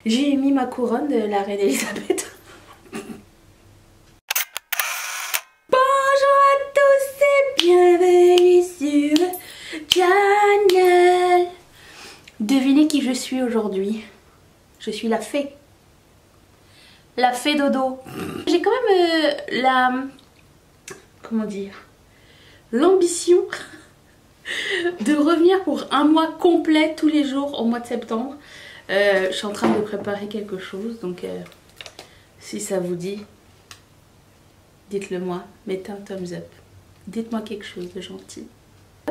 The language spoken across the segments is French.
J'ai mis ma couronne de la reine Elisabeth. Bonjour à tous et bienvenue sur Channel. Devinez qui je suis aujourd'hui. Je suis la fée. La fée dodo. J'ai quand même comment dire, l'ambition de revenir pour un mois complet tous les jours au mois de septembre. Je suis en train de préparer quelque chose, donc si ça vous dit, dites-le moi, mettez un thumbs up, dites-moi quelque chose de gentil.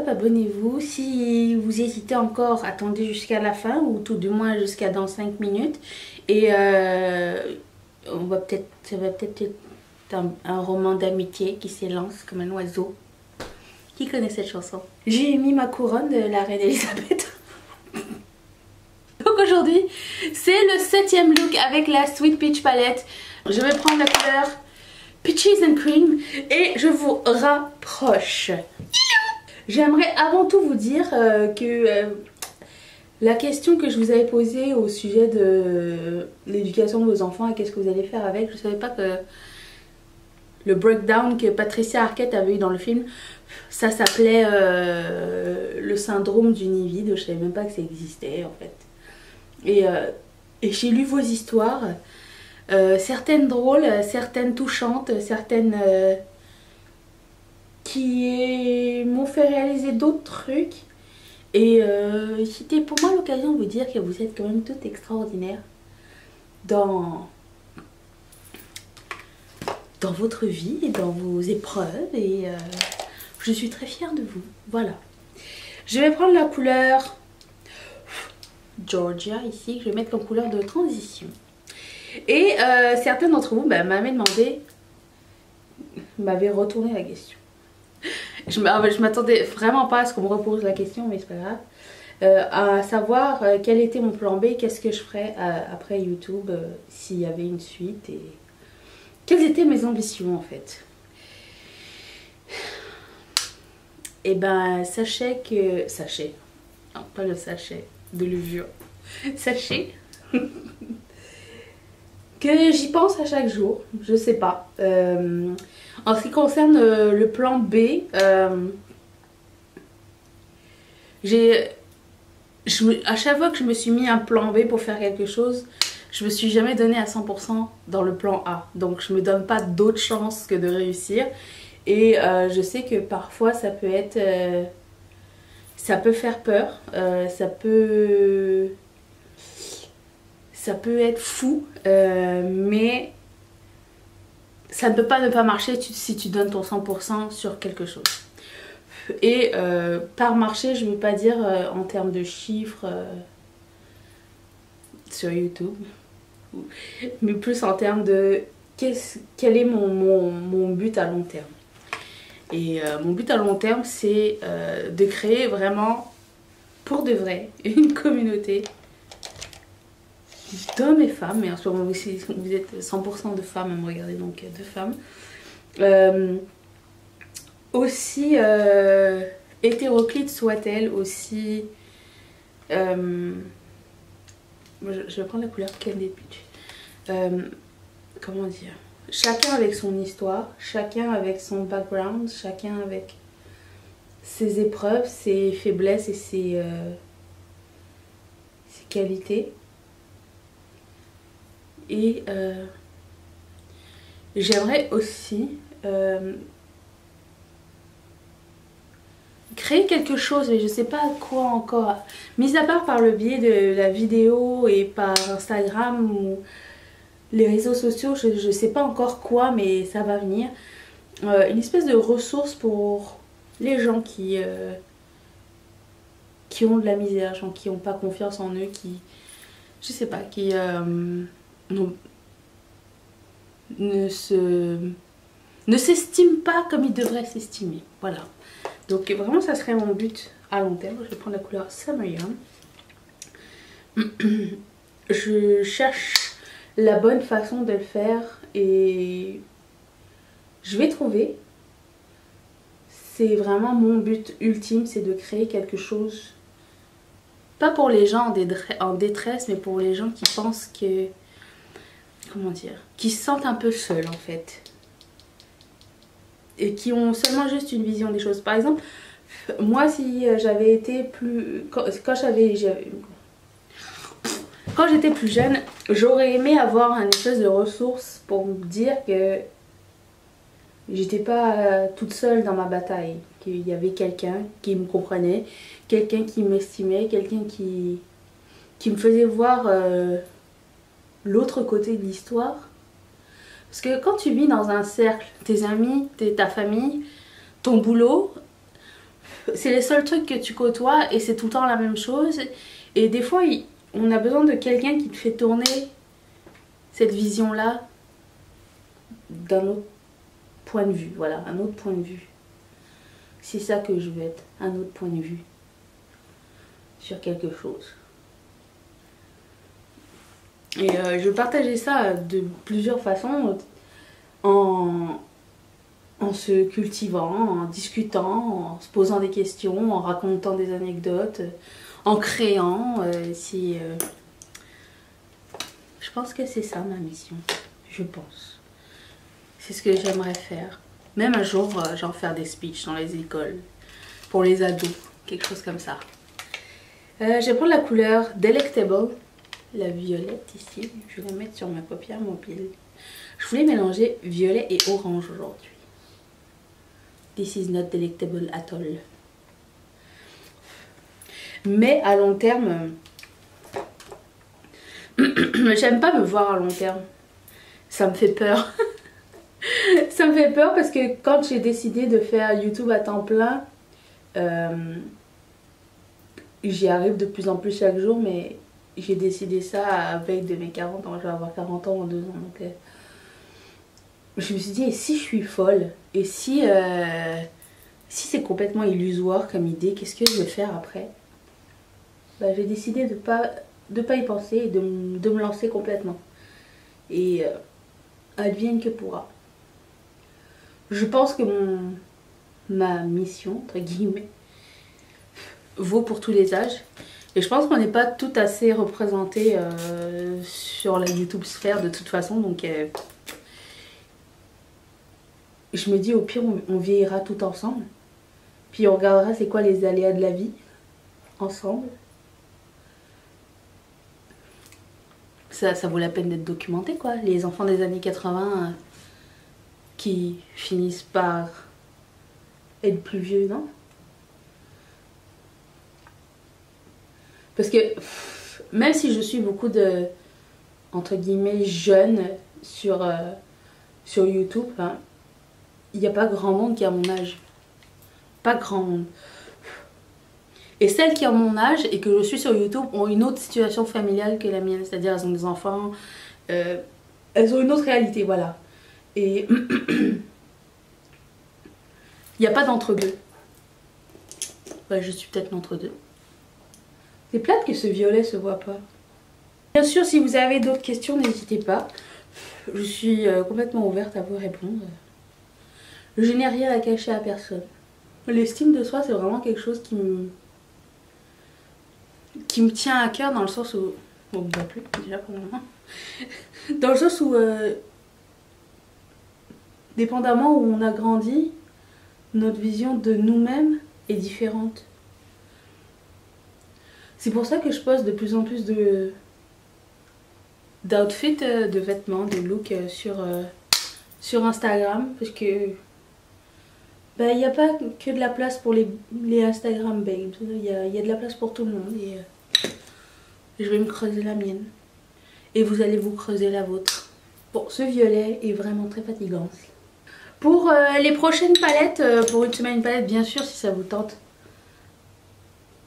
Abonnez-vous, si vous hésitez encore, attendez jusqu'à la fin ou tout du moins jusqu'à dans 5 minutes et ça va peut-être être un roman d'amitié qui s'élance comme un oiseau. Qui connaît cette chanson? J'ai mis ma couronne de la reine Elisabeth. Donc aujourd'hui, c'est le 7e look avec la Sweet Peach Palette. Je vais prendre la couleur Peaches and Cream et je vous rapproche. J'aimerais avant tout vous dire que la question que je vous avais posée au sujet de l'éducation de vos enfants et qu'est-ce que vous allez faire avec, je ne savais pas que le breakdown que Patricia Arquette avait eu dans le film, ça s'appelait le syndrome du nid vide. Je ne savais même pas que ça existait en fait. Et j'ai lu vos histoires, certaines drôles, certaines touchantes, certaines qui m'ont fait réaliser d'autres trucs. Et c'était pour moi l'occasion de vous dire que vous êtes quand même toutes extraordinaires dans votre vie et dans vos épreuves. Et je suis très fière de vous. Voilà. Je vais prendre la couleur Georgia ici, que je vais mettre comme couleur de transition. Et certains d'entre vous m'avaient demandé, m'avaient retourné la question. Je m'attendais vraiment pas à ce qu'on me repose la question, mais c'est pas grave. À savoir quel était mon plan B, qu'est-ce que je ferais après YouTube s'il y avait une suite et quelles étaient mes ambitions en fait. Et ben sachez que... Sachez. Non, pas le sachet de levure. Sachez que j'y pense à chaque jour. Je sais pas. En ce qui concerne le plan B, à chaque fois que je me suis mis un plan B pour faire quelque chose, je me suis jamais donné à 100% dans le plan A. Donc je me donne pas d'autres chances que de réussir. Et je sais que parfois ça peut être... ça peut faire peur. Ça peut être fou. Mais ça ne peut pas ne pas marcher si tu donnes ton 100% sur quelque chose. Et par marcher, je ne veux pas dire en termes de chiffres sur YouTube, mais plus en termes de quel est mon but à long terme. Et mon but à long terme, c'est de créer vraiment, pour de vrai, une communauté d'hommes et femmes. Et en ce moment, vous êtes 100% de femmes à me regarder, donc de femmes. Aussi hétéroclite soit-elle, aussi... je vais prendre la couleur Candy Peach. Comment dire? Chacun avec son histoire, chacun avec son background, chacun avec ses épreuves, ses faiblesses et ses qualités. Et j'aimerais aussi créer quelque chose, mais je sais pas quoi encore. Mis à part par le biais de la vidéo et par Instagram ou les réseaux sociaux, je sais pas encore quoi, mais ça va venir. Une espèce de ressource pour les gens qui ont de la misère, gens qui n'ont pas confiance en eux, qui, je sais pas, qui ne s'estiment pas comme ils devraient s'estimer. Voilà. Donc vraiment ça serait mon but à long terme. Je vais prendre la couleur Summer Young. Je cherche la bonne façon de le faire et je vais trouver. C'est vraiment mon but ultime, c'est de créer quelque chose pas pour les gens en détresse, mais pour les gens qui pensent que, comment dire, qui se sentent un peu seuls en fait. Et qui ont seulement juste une vision des choses. Par exemple, moi si j'avais été plus... Quand j'étais plus jeune, j'aurais aimé avoir une espèce de ressource pour me dire que j'étais pas toute seule dans ma bataille. Qu'il y avait quelqu'un qui me comprenait, quelqu'un qui m'estimait, quelqu'un qui me faisait voir l'autre côté de l'histoire. Parce que quand tu vis dans un cercle, tes amis, ta famille, ton boulot, c'est les seuls trucs que tu côtoies et c'est tout le temps la même chose. Et des fois, on a besoin de quelqu'un qui te fait tourner cette vision-là d'un autre point de vue. Voilà, un autre point de vue. C'est ça que je veux être, un autre point de vue sur quelque chose. Et je partageais ça de plusieurs façons, en se cultivant, en discutant, en se posant des questions, en racontant des anecdotes, en créant. Je pense que c'est ça ma mission, je pense. C'est ce que j'aimerais faire. Même un jour, genre faire des speeches dans les écoles, pour les ados, quelque chose comme ça. Je vais prendre la couleur Delectable, la violette ici. Je vais la mettre sur ma paupière mobile. Je voulais mélanger violet et orange aujourd'hui. This is not delectable at all. Mais à long terme, j'aime pas me voir à long terme. Ça me fait peur. Ça me fait peur parce que quand j'ai décidé de faire YouTube à temps plein, j'y arrive de plus en plus chaque jour, mais j'ai décidé ça avec de mes 40 ans. Je vais avoir 40 ans en 2 ans. Donc, je me suis dit, et si je suis folle? Et si c'est complètement illusoire comme idée, qu'est-ce que je vais faire après? Bah, j'ai décidé de pas y penser et de me lancer complètement. Et advienne que pourra. Je pense que ma mission, entre guillemets, vaut pour tous les âges. Et je pense qu'on n'est pas tout assez représenté sur la YouTube sphère de toute façon. Donc je me dis au pire on vieillira tout ensemble. Puis on regardera c'est quoi les aléas de la vie ensemble. Ça vaut la peine d'être documenté quoi. Les enfants des années 80 qui finissent par être plus vieux, non? Parce que même si je suis beaucoup de, entre guillemets, jeunes sur YouTube, hein, il n'y a pas grand monde qui a mon âge. Pas grand monde. Et celles qui ont mon âge et que je suis sur YouTube ont une autre situation familiale que la mienne. C'est-à-dire elles ont des enfants, elles ont une autre réalité, voilà. Et il n'y a pas d'entre-deux. Ouais, je suis peut-être l'entre-deux. C'est plate que ce violet se voit pas. Bien sûr, si vous avez d'autres questions, n'hésitez pas. Je suis complètement ouverte à vous répondre. Je n'ai rien à cacher à personne. L'estime de soi, c'est vraiment quelque chose qui me tient à cœur dans le sens où... Bon, bien plus, déjà pour le moment. Dans le sens où... dépendamment où on a grandi, notre vision de nous-mêmes est différente. C'est pour ça que je poste de plus en plus d'outfits, de vêtements, de looks sur Instagram. Parce que il n'y a pas que de la place pour les Instagram babes. Il y a de la place pour tout le monde. Et je vais me creuser la mienne. Et vous allez vous creuser la vôtre. Bon, ce violet est vraiment très fatigant. Pour les prochaines palettes, pour une semaine palette, bien sûr, si ça vous tente.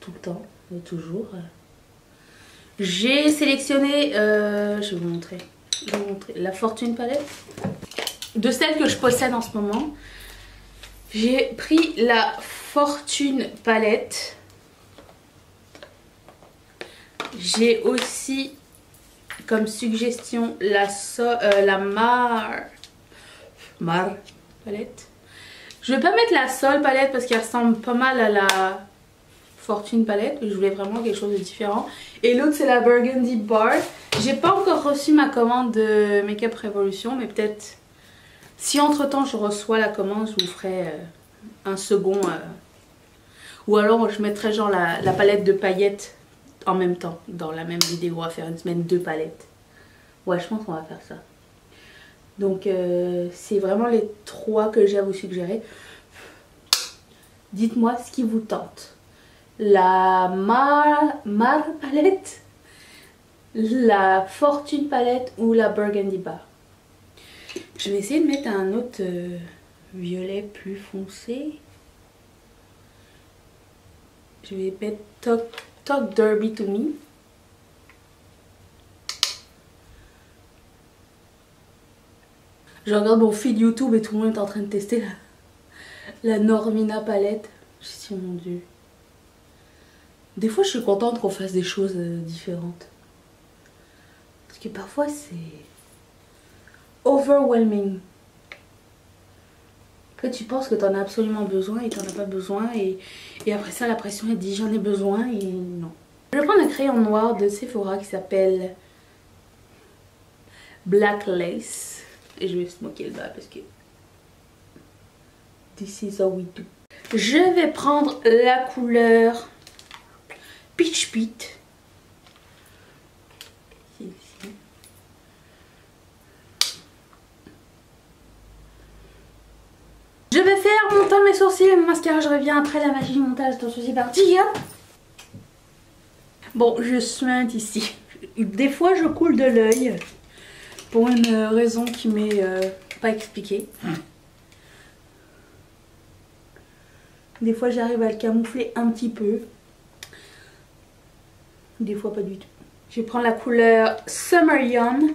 Tout le temps. Et toujours. J'ai sélectionné, je vais vous montrer la Fortune palette. De celles que je possède en ce moment, j'ai pris la Fortune palette. J'ai aussi comme suggestion la Mar palette. Je vais pas mettre la Sol palette parce qu'elle ressemble pas mal à la Fortune palette. Je voulais vraiment quelque chose de différent. Et l'autre c'est la Burgundy Bar. J'ai pas encore reçu ma commande de Makeup Revolution, mais peut-être si entre temps je reçois la commande, je vous ferai un second. Ou alors je mettrai genre la palette de paillettes en même temps dans la même vidéo. On va faire une semaine 2 palettes. Ouais, je pense qu'on va faire ça. Donc c'est vraiment les 3 que j'ai à vous suggérer. Dites-moi ce qui vous tente. La Mar palette, la Fortune palette ou la Burgundy Bar. Je vais essayer de mettre un autre violet plus foncé. Je vais mettre Talk Derby to Me. Je regarde mon feed YouTube et tout le monde est en train de tester la Normina palette. Je me suis dit, mon dieu. Des fois je suis contente qu'on fasse des choses différentes. Parce que parfois c'est overwhelming. Que tu penses que t'en as absolument besoin et t'en as pas besoin. Et après ça la pression elle dit j'en ai besoin et non. Je vais prendre un crayon noir de Sephora qui s'appelle Black Lace. Et je vais smoker le bas parce que this is how we do. Je vais prendre la couleur Peach Pit. Je vais faire mon teint, mes sourcils et mon mascara. Je reviens après la magie du montage. Attention, c'est parti. Hein. Bon, je suinte ici. Des fois, je coule de l'œil. Pour une raison qui m'est pas expliquée. Des fois j'arrive à le camoufler un petit peu. Des fois pas du tout. Je vais prendre la couleur Summer Yum.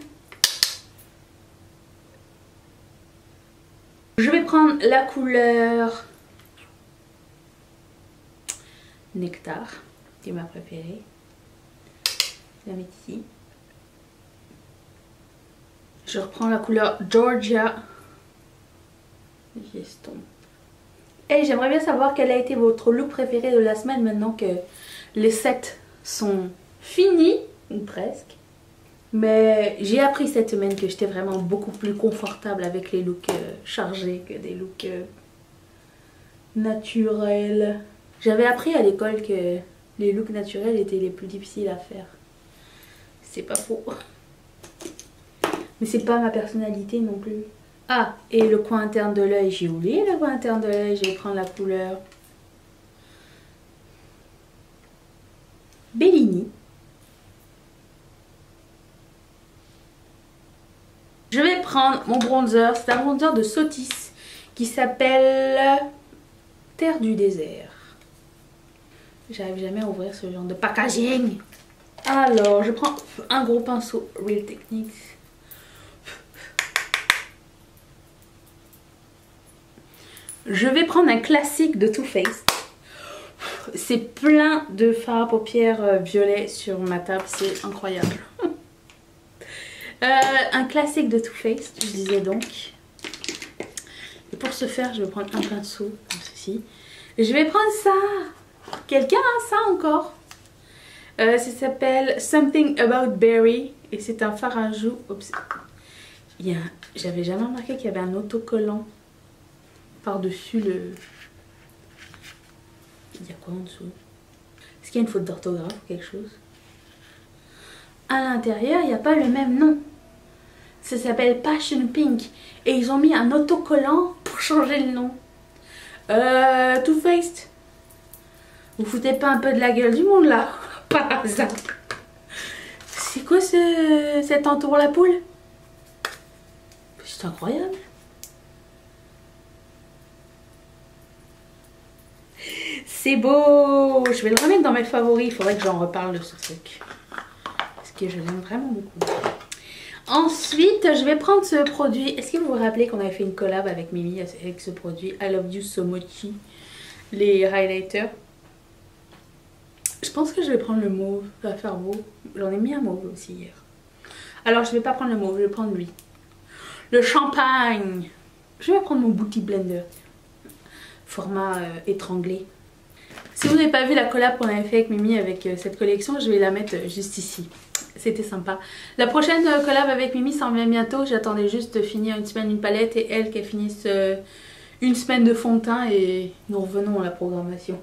Je vais prendre la couleur Nectar, qui est ma préférée. Je la mets ici. Je reprends la couleur Georgia. J'estompe. Et j'aimerais bien savoir quel a été votre look préféré de la semaine maintenant que les sets sont finis, ou presque. Mais j'ai appris cette semaine que j'étais vraiment beaucoup plus confortable avec les looks chargés que des looks naturels. J'avais appris à l'école que les looks naturels étaient les plus difficiles à faire. C'est pas faux. Mais c'est pas ma personnalité non plus. Ah, et le coin interne de l'œil, j'ai oublié le coin interne de l'œil. Je vais prendre la couleur Bellini. Je vais prendre mon bronzer. C'est un bronzer de Sotis qui s'appelle Terre du désert. J'arrive jamais à ouvrir ce genre de packaging. Alors, je prends un gros pinceau Real Techniques. Je vais prendre un classique de Too Faced. C'est plein de fard à paupières violet sur ma table, c'est incroyable. Un classique de Too Faced, je disais donc. Et pour ce faire, je vais prendre un pinceau comme ceci. Et je vais prendre ça. Quelqu'un a ça encore? Ça s'appelle Something About Berry. Et c'est un fard à joues. J'avais jamais remarqué qu'il y avait un autocollant par-dessus le... Il y a quoi en dessous? Est-ce qu'il y a une faute d'orthographe ou quelque chose? À l'intérieur, il n'y a pas le même nom. Ça s'appelle Passion Pink. Et ils ont mis un autocollant pour changer le nom. Too Faced. Vous foutez pas un peu de la gueule du monde là? Par hasard. C'est quoi cet entour la poule? C'est incroyable. C'est beau. Je vais le remettre dans mes favoris. Il faudrait que j'en reparle de ce truc. Parce que je l'aime vraiment beaucoup. Ensuite, je vais prendre ce produit. Est-ce que vous vous rappelez qu'on avait fait une collab avec Mimi avec ce produit I Love You So Mochi, les highlighters. Je pense que je vais prendre le mauve. Ça va faire beau. J'en ai mis un mauve aussi hier. Alors, je vais pas prendre le mauve. Je vais prendre lui. Le champagne. Je vais prendre mon Beauty Blender. Format étranglé. Si vous n'avez pas vu la collab qu'on avait fait avec Mimi avec cette collection, je vais la mettre juste ici. C'était sympa. La prochaine collab avec Mimi s'en vient bientôt. J'attendais juste de finir une semaine une palette et elle qu'elle finisse une semaine de fond de teint et nous revenons à la programmation.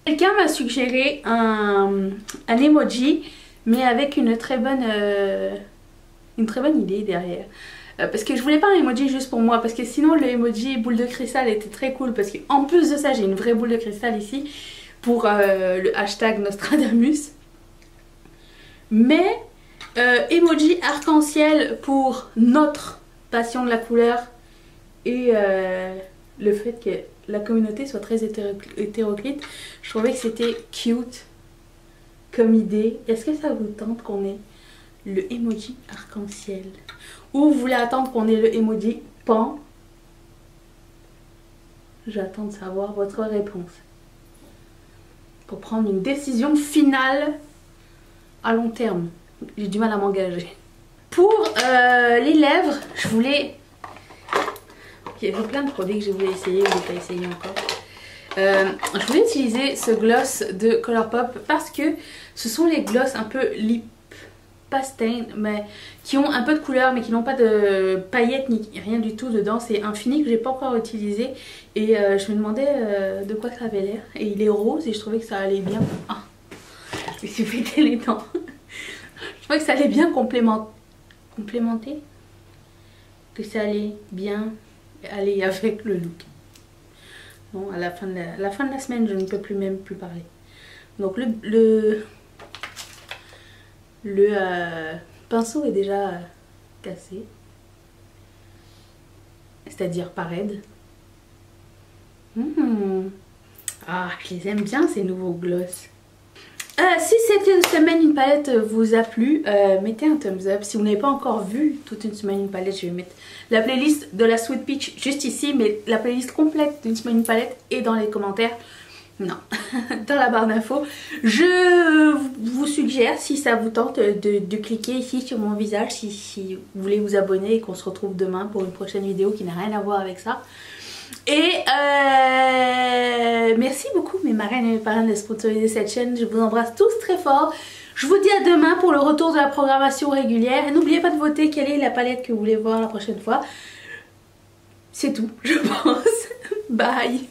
Quelqu'un m'a suggéré un emoji mais avec une très bonne idée derrière. Parce que je voulais pas un emoji juste pour moi, parce que sinon le emoji boule de cristal était très cool, parce qu'en plus de ça j'ai une vraie boule de cristal ici pour le hashtag Nostradamus. Mais emoji arc-en-ciel pour notre passion de la couleur et le fait que la communauté soit très hétéroclite, je trouvais que c'était cute comme idée. Est-ce que ça vous tente qu'on ait le emoji arc-en-ciel? Ou vous voulez attendre qu'on ait le emoji pan? J'attends de savoir votre réponse. Pour prendre une décision finale à long terme. J'ai du mal à m'engager. Pour les lèvres, je voulais... Il y avait plein de produits que je voulais essayer, que je n'ai pas essayé encore. Je voulais utiliser ce gloss de Colourpop parce que ce sont les gloss un peu lip pastel, mais qui ont un peu de couleur mais qui n'ont pas de paillettes ni rien du tout dedans. C'est un fini que j'ai pas encore utilisé et je me demandais de quoi ça avait l'air. Et il est rose et je trouvais que ça allait bien. Ah, je me suis pété les dents. Je trouvais que ça allait bien complémenter. Que ça allait bien aller avec le look. Bon, à la fin de la semaine, je ne peux même plus parler. Donc le pinceau est déjà cassé. C'est-à-dire pas raide. Ah, je les aime bien ces nouveaux gloss. Si cette semaine une palette vous a plu, mettez un thumbs up. Si vous n'avez pas encore vu toute une semaine une palette, je vais mettre la playlist de la Sweet Peach juste ici, mais la playlist complète d'une semaine une palette est dans les commentaires. Non, dans la barre d'infos. Je vous suggère, si ça vous tente, de cliquer ici sur mon visage si vous voulez vous abonner et qu'on se retrouve demain pour une prochaine vidéo qui n'a rien à voir avec ça. Et merci beaucoup mes marraines et mes parrains de sponsoriser cette chaîne. Je vous embrasse tous très fort. Je vous dis à demain pour le retour de la programmation régulière. Et n'oubliez pas de voter quelle est la palette que vous voulez voir la prochaine fois. C'est tout, je pense. Bye.